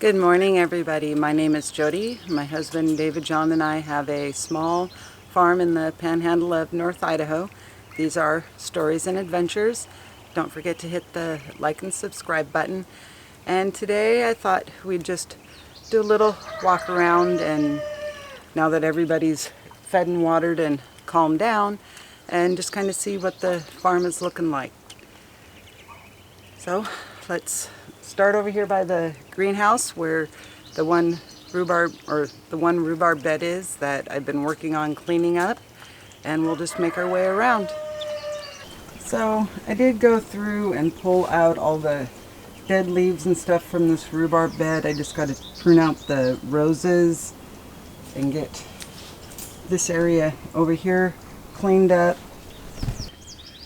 Good morning, everybody. My name is Jody. My husband David John and I have a small farm in the panhandle of North Idaho. These are stories and adventures. Don't forget to hit the like and subscribe button. And today I thought we'd just do a little walk around, and now that everybody's fed and watered and calmed down, and just kind of see what the farm is looking like. So let's start over here by the greenhouse where the one rhubarb bed is that I've been working on cleaning up, and we'll just make our way around. So I did go through and pull out all the dead leaves and stuff from this rhubarb bed. I just got to prune out the roses and get this area over here cleaned up.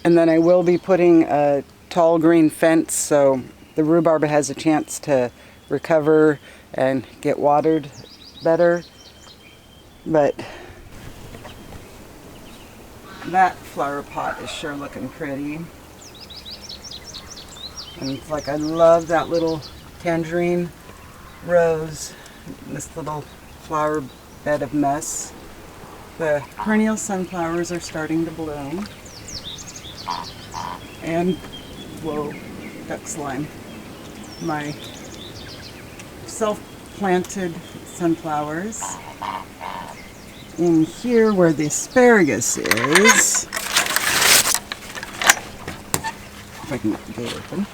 And then I will be putting a tall green fence so the rhubarb has a chance to recover and get watered better. But that flower pot is sure looking pretty. And it's like, I love that little tangerine rose, this little flower bed of mess. The perennial sunflowers are starting to bloom. And, whoa, duck slime. My self-planted sunflowers. In here where the asparagus is, if I can get the gate open.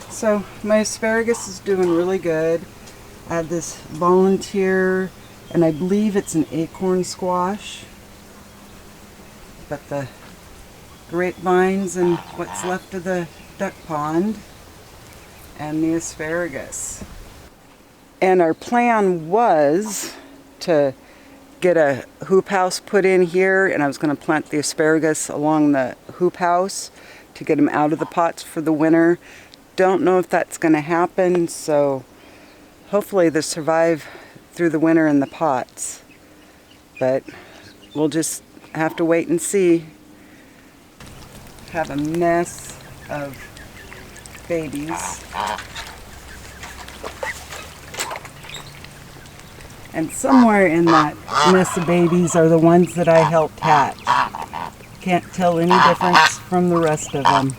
So my asparagus is doing really good. I have this volunteer, and I believe it's an acorn squash. But the grapevines and what's left of the duck pond and the asparagus. And our plan was to get a hoop house put in here, and I was going to plant the asparagus along the hoop house to get them out of the pots for the winter. Don't know if that's going to happen, so hopefully they'll survive through the winter in the pots. But we'll just have to wait and see. Have a mess of babies. And somewhere in that mess of babies are the ones that I helped hatch. Can't tell any difference from the rest of them.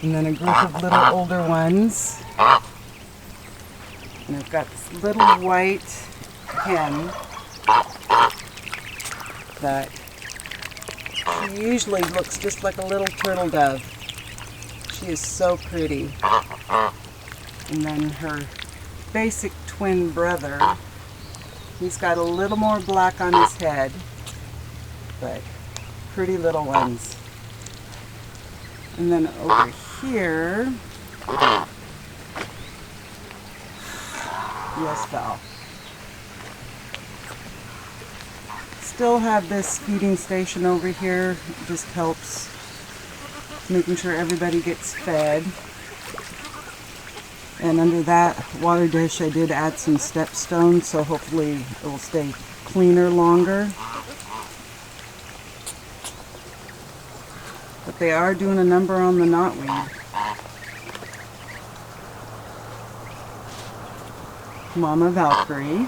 And then a group of little older ones. And I've got this little white hen that she usually looks just like a little turtle dove. She is so pretty. And then her basic twin brother, he's got a little more black on his head, but pretty little ones. And then over here, yes, Val. Still have this feeding station over here. It just helps making sure everybody gets fed. And under that water dish I did add some stepstones, so hopefully it will stay cleaner longer. But they are doing a number on the knotweed. Mama Valkyrie.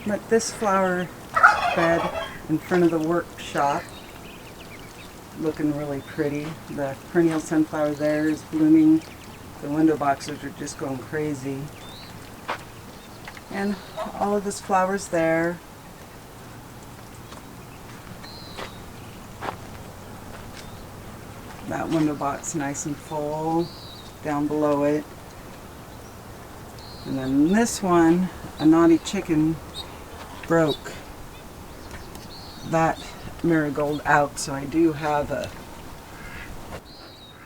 But this flower bed in front of the workshop, looking really pretty. The perennial sunflower there is blooming. The window boxes are just going crazy. And all of this flowers there. That window box nice and full down below it. And then this one, a naughty chicken, broke that marigold out, so I do have a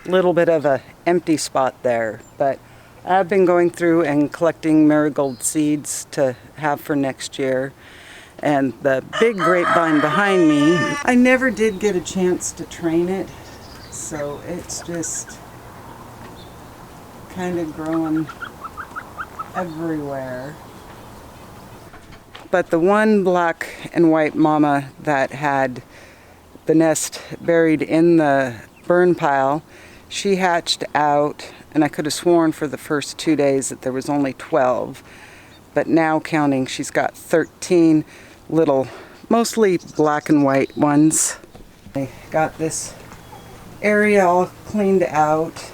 little bit of a empty spot there. But I've been going through and collecting marigold seeds to have for next year. And the big grapevine behind me, I never did get a chance to train it, so it's just kind of growing everywhere. But the one black and white mama that had the nest buried in the burn pile, She hatched out, and I could have sworn for the first 2 days that there was only 12. But now counting, she's got 13 little, mostly black and white ones. I got this area all cleaned out.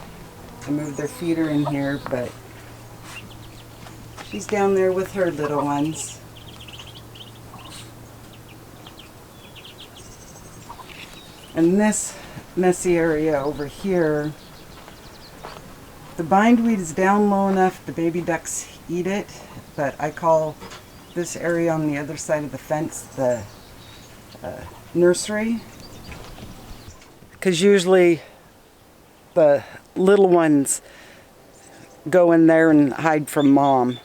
I moved their feeder in here, but she's down there with her little ones. And this messy area over here, the bindweed is down low enough the baby ducks eat it, but I call this area on the other side of the fence the nursery, because usually the little ones go in there and hide from mom.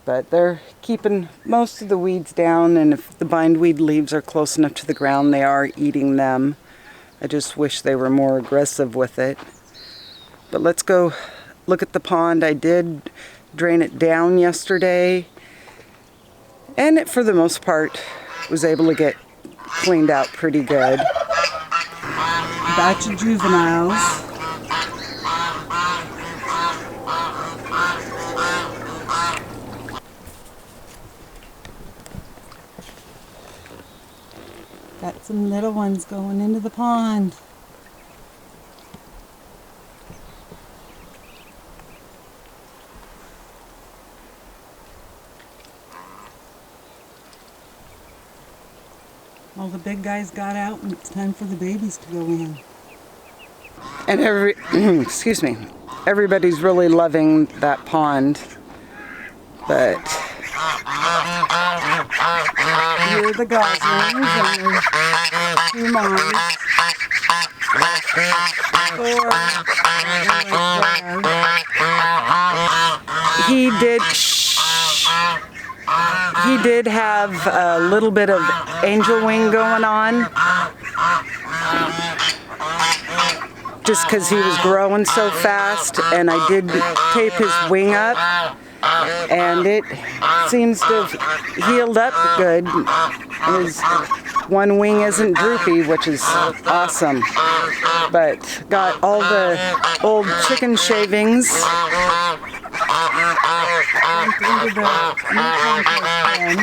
But they're keeping most of the weeds down, and if the bindweed leaves are close enough to the ground, they are eating them. I just wish they were more aggressive with it. But let's go look at the pond. I did drain it down yesterday, and it, for the most part, was able to get cleaned out pretty good. Batch of juveniles. Got some little ones going into the pond. All the big guys got out, and it's time for the babies to go in. And excuse me, everybody's really loving that pond, but here are the goslings and there's 2 moms. 4. He did have a little bit of angel wing going on, just because he was growing so fast, and I did tape his wing up, and it seems to have healed up good. His one wing isn't droopy, which is awesome, but got all the old chicken shavings into the new compost bin.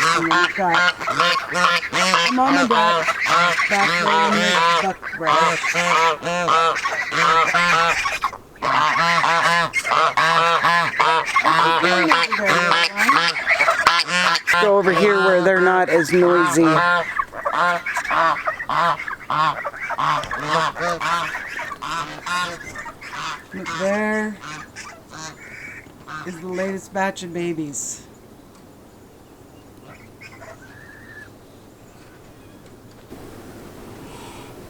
And we've got a mama duck back there in the duck breast. Go over here where they're not as noisy. Look, there is the latest batch of babies.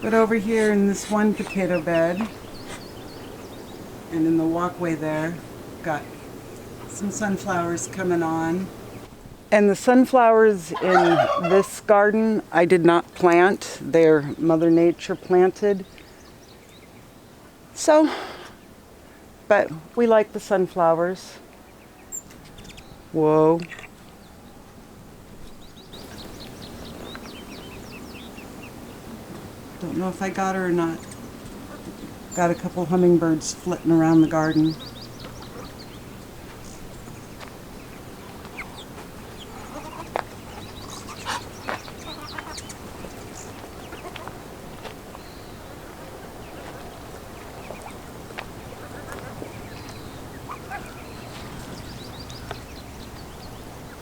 But over here in this one potato bed, and in the walkway there, got some sunflowers coming on. And the sunflowers in this garden I did not plant. They're Mother Nature planted. So, but we like the sunflowers. Whoa. Don't know if I got her or not. Got a couple hummingbirds flitting around the garden.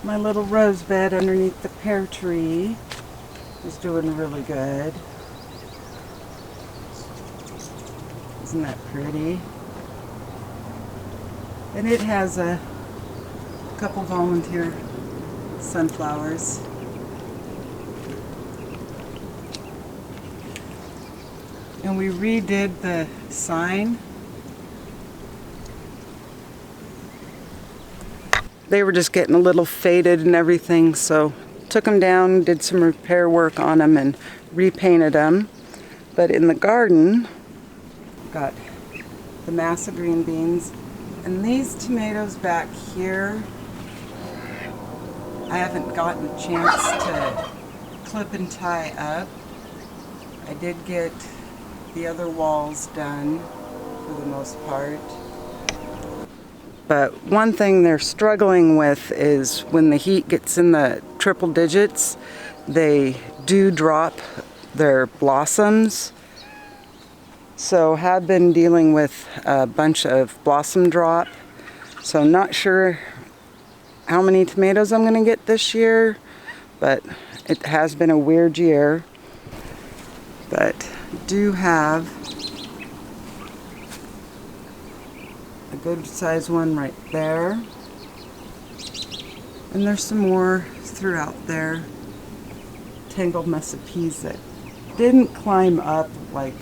My little rose bed underneath the pear tree is doing really good. Isn't that pretty? And it has a couple volunteer sunflowers. And we redid the sign. They were just getting a little faded and everything, so took them down, did some repair work on them, and repainted them. But in the garden, got the massa green beans, and these tomatoes back here, I haven't gotten a chance to clip and tie up. I did get the other walls done for the most part. But one thing they're struggling with is when the heat gets in the triple digits, they do drop their blossoms. So have been dealing with a bunch of blossom drop. So I'm not sure how many tomatoes I'm going to get this year, but it has been a weird year. But do have a good size one right there. And there's some more throughout there. Tangled mess of peas that didn't climb up like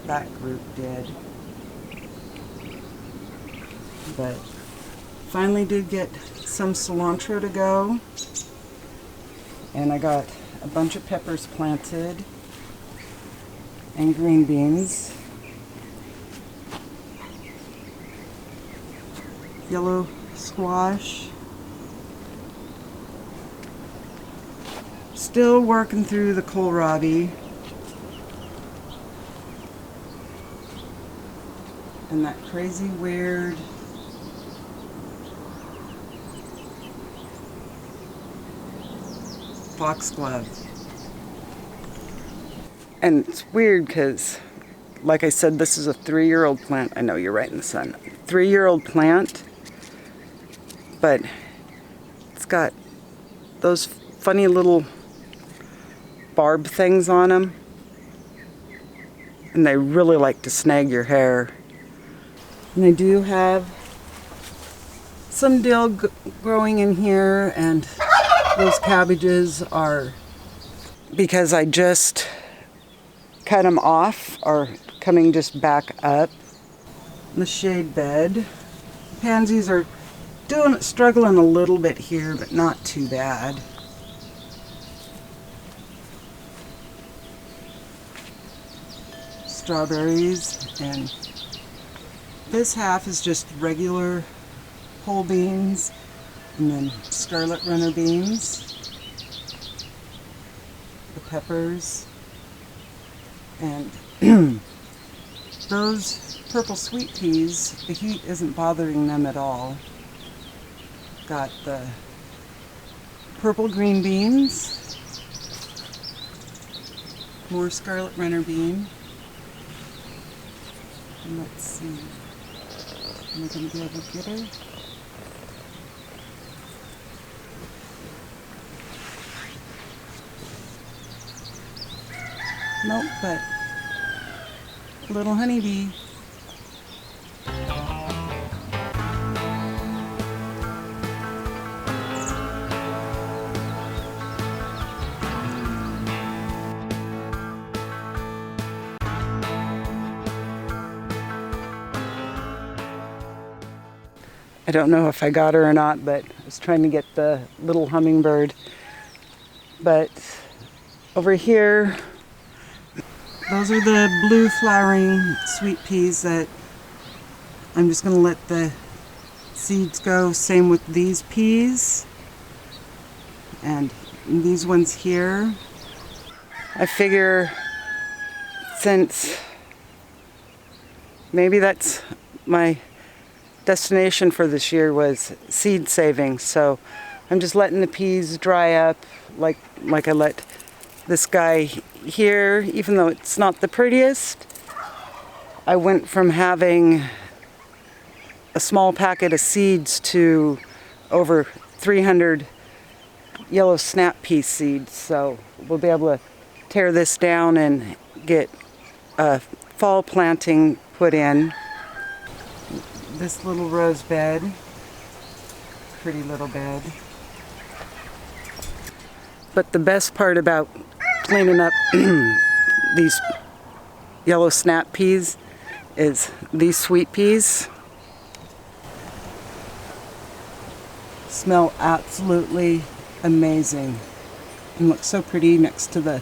that group did. But finally did get some cilantro to go. And I got a bunch of peppers planted and green beans. Yellow squash. Still working through the kohlrabi. And that crazy weird foxglove. And it's weird because, like I said, this is a 3-year-old plant. I know you're right in the sun. 3-year-old plant, but it's got those funny little barb things on them. And they really like to snag your hair. And I do have some dill growing in here, and those cabbages are, because I just cut them off, are coming just back up. The shade bed. Pansies are struggling a little bit here, but not too bad. Strawberries, and this half is just regular whole beans, and then scarlet runner beans, the peppers, and those purple sweet peas, the heat isn't bothering them at all. Got the purple green beans, more scarlet runner bean, and let's see, am I going to be able to get her? Nope, but little honeybee. I don't know if I got her or not, but I was trying to get the little hummingbird. But over here, those are the blue flowering sweet peas that I'm just going to let the seeds go. Same with these peas and these ones here. I figure since maybe that's my destination for this year was seed saving, so I'm just letting the peas dry up like I let this guy here, even though it's not the prettiest. I went from having a small packet of seeds to over 300 yellow snap pea seeds, so we'll be able to tear this down and get a fall planting put in. This little rose bed, pretty little bed. But the best part about cleaning up these yellow snap peas is these sweet peas. Smell absolutely amazing and look so pretty next to the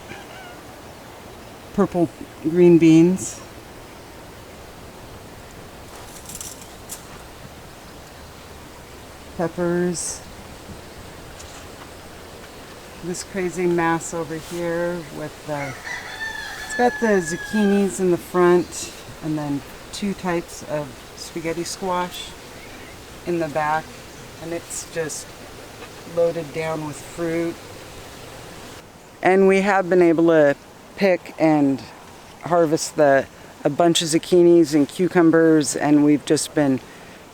purple green beans. Peppers. This crazy mass over here with the, it's It's got the zucchinis in the front and then 2 types of spaghetti squash in the back, and it's just loaded down with fruit. And we have been able to pick and harvest a bunch of zucchinis and cucumbers, and we've just been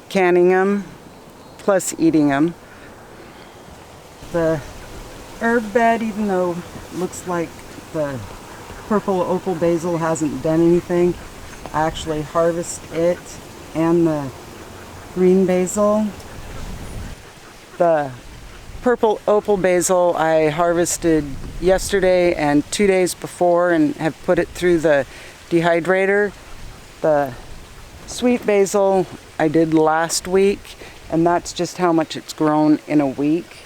canning them plus eating them. The herb bed, even though it looks like the purple opal basil hasn't done anything, I actually harvest it and the green basil. The purple opal basil I harvested yesterday and 2 days before and have put it through the dehydrator. The sweet basil I did last week, and that's just how much it's grown in a week.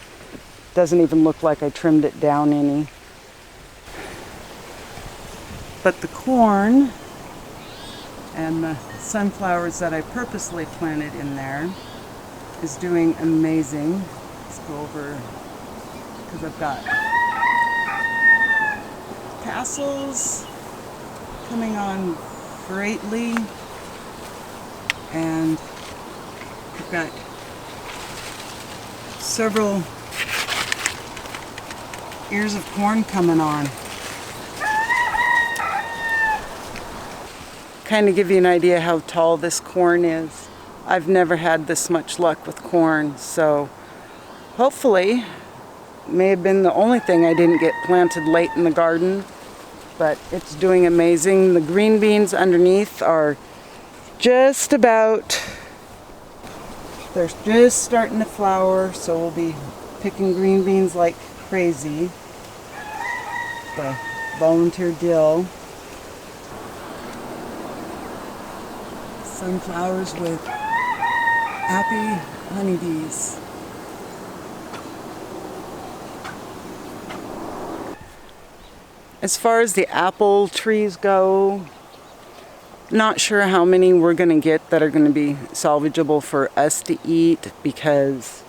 Doesn't even look like I trimmed it down any. But the corn and the sunflowers that I purposely planted in there is doing amazing. Let's go over, because I've got tassels coming on greatly, and I've got several ears of corn coming on. Kind of give you an idea how tall this corn is. I've never had this much luck with corn, so hopefully, may have been the only thing I didn't get planted late in the garden, but it's doing amazing. The green beans underneath are just about, they're just starting to flower, so we'll be picking green beans like crazy. The volunteer dill. Sunflowers with happy honeybees. As far as the apple trees go, not sure how many we're going to get that are going to be salvageable for us to eat, because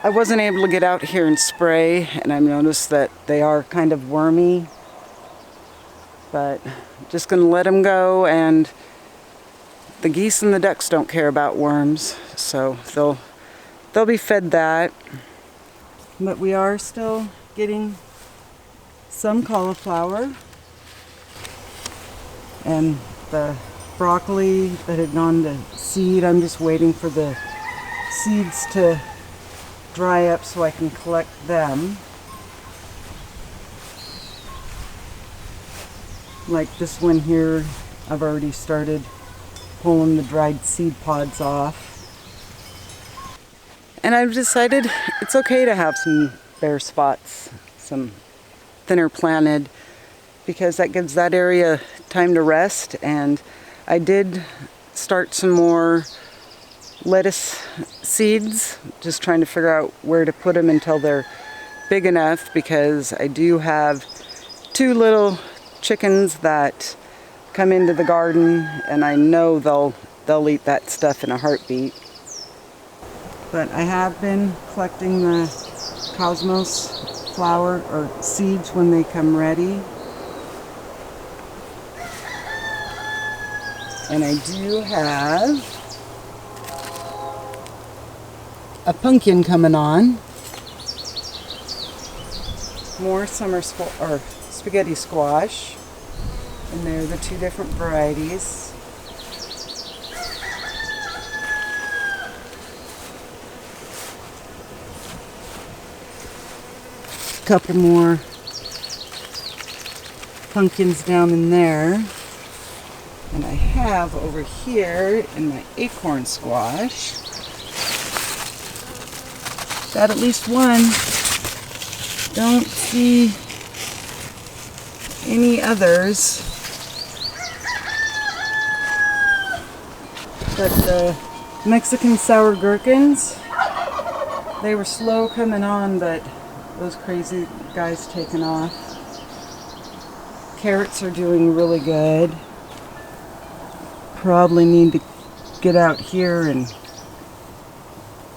I wasn't able to get out here and spray, and I've noticed that they are kind of wormy. But just going to let them go, and the geese and the ducks don't care about worms, so they'll be fed that. But we are still getting some cauliflower, and the broccoli that had gone to seed, I'm just waiting for the seeds to dry up so I can collect them. Like this one here, I've already started pulling the dried seed pods off. And I've decided it's okay to have some bare spots, some thinner planted, because that gives that area time to rest. And I did start some more lettuce seeds, just trying to figure out where to put them until they're big enough, because I do have 2 little chickens that come into the garden, and I know they'll eat that stuff in a heartbeat. But I have been collecting the cosmos flower or seeds when they come ready. And I do have a pumpkin coming on. More summer spaghetti squash. And they're the 2 different varieties. A couple more pumpkins down in there. And I have over here in my acorn squash, got at least one. Don't see any others. But the Mexican sour gherkins, they were slow coming on, but those crazy guys taking off. Carrots are doing really good. Probably need to get out here and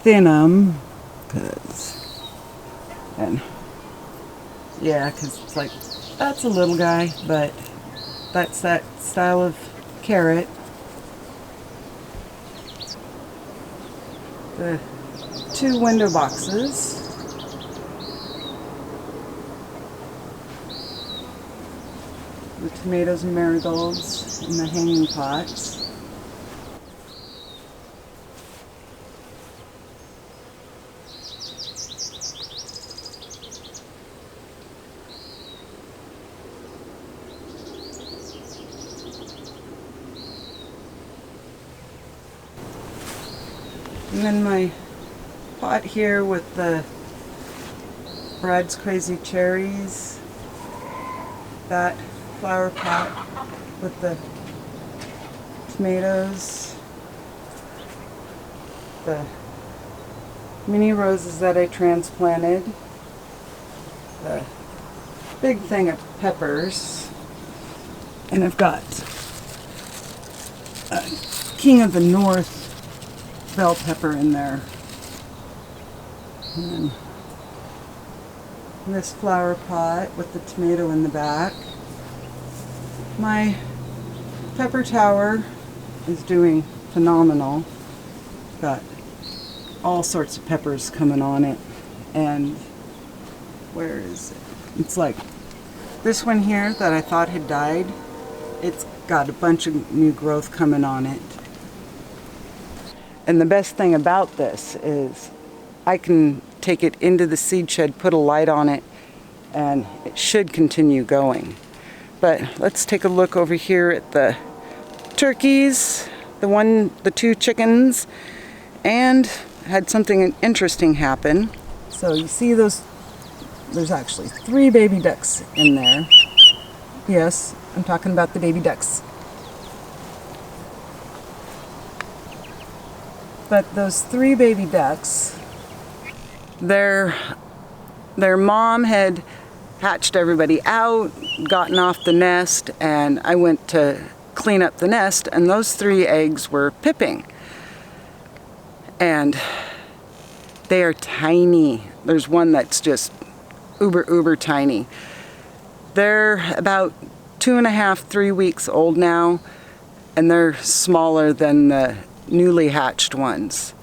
thin them, because it's like That's a little guy, but that's that style of carrot. The 2 window boxes. The tomatoes and marigolds in the hanging pots. And then my pot here with the Brad's Crazy Cherries. That flower pot with the tomatoes. The mini roses that I transplanted. The big thing of peppers. And I've got King of the North bell pepper in there. And then this flower pot with the tomato in the back. My pepper tower is doing phenomenal. Got all sorts of peppers coming on it. And where is it? It's like this one here that I thought had died. It's got a bunch of new growth coming on it. And the best thing about this is I can take it into the seed shed, put a light on it, and it should continue going. But let's take a look over here at the turkeys, the 2 chickens, and had something interesting happen. So you see there's actually 3 baby ducks in there. Yes, I'm talking about the baby ducks. But those 3 baby ducks, their mom had hatched everybody out, gotten off the nest, and I went to clean up the nest, and those 3 eggs were pipping. And they are tiny. There's one that's just uber tiny. They're about 2.5, 3 weeks old now, and they're smaller than the newly hatched ones.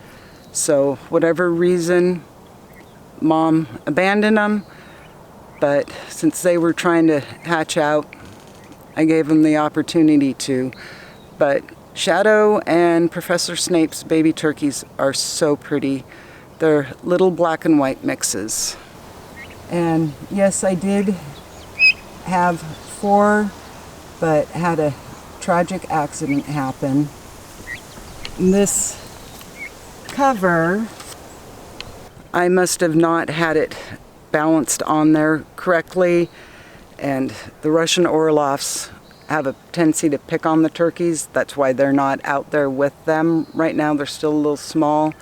So whatever reason, Mom abandoned them, but since they were trying to hatch out, I gave them the opportunity to. But Shadow and Professor Snape's baby turkeys are so pretty. They're little black and white mixes. And yes, I did have 4, but had a tragic accident happen. This cover, I must have not had it balanced on there correctly, and the Russian Orloffs have a tendency to pick on the turkeys. That's why they're not out there with them right now. They're still a little small,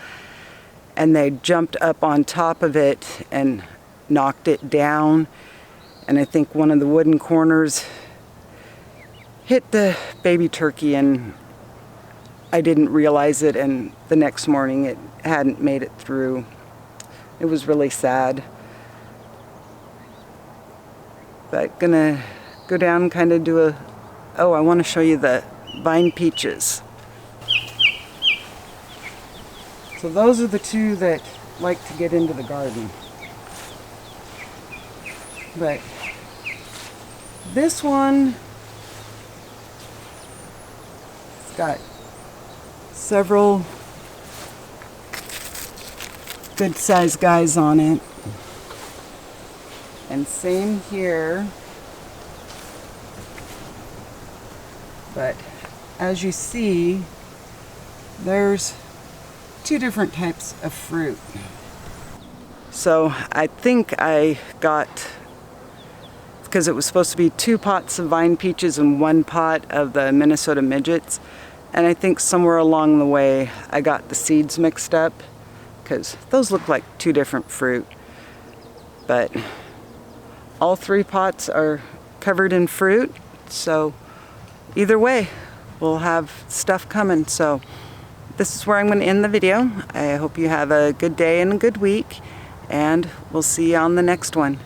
and they jumped up on top of it and knocked it down, and I think one of the wooden corners hit the baby turkey, and I didn't realize it, and the next morning it hadn't made it through. It was really sad. But gonna go down and kind of do a, oh, I want to show you the vine peaches. So those are the 2 that like to get into the garden. But this one, it's got several good sized guys on it. And same here. But as you see, there's 2 different types of fruit. So I think I got, because it was supposed to be 2 pots of vine peaches and 1 pot of the Minnesota midgets. And I think somewhere along the way I got the seeds mixed up, because those look like 2 different fruit. But all 3 pots are covered in fruit, so either way we'll have stuff coming. So this is where I'm going to end the video. I hope you have a good day and a good week, and we'll see you on the next one.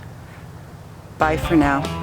Bye for now.